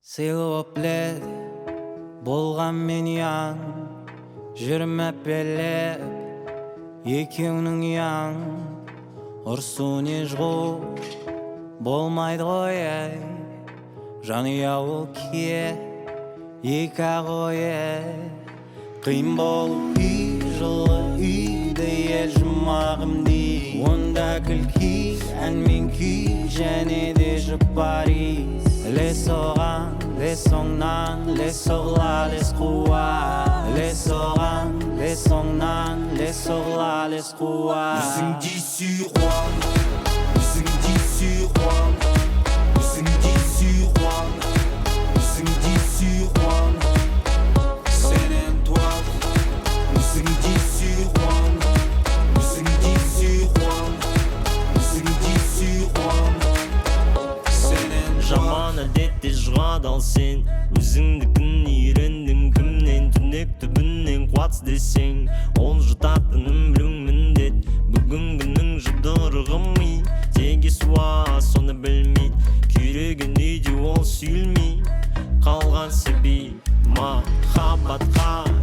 Сыйлап лед болған мен яң жүр Mapelep екеуінің яң ұрсу не жғу болмайды ғой әй жанұя ол ке екі ғой қиын болып үй жылы үйді ел жұмағым дей онда күлкі ән мен күй және де жұпарис лес оған лес оңнан лес оғла лес қуа лес оған лес оңнан лес оғла лес қуа Біздің дейсүйған Біздің дейсүйған Біздің дейсүйған Біздің дейсүйған Сенен туады Біздің дейсүйған Біздің дейсүйған Біздің дейсүйған Сенен жаман әдетте жығады ал сен өзіңдікін үйрендің кімнен түнек түбінен қуатс десең ол жұтатынын білуің міндет бүгінгінің жұдырығымы теге суа соны білмейді күйреген үйде ол сүйілмей қалған себеп махаббатқа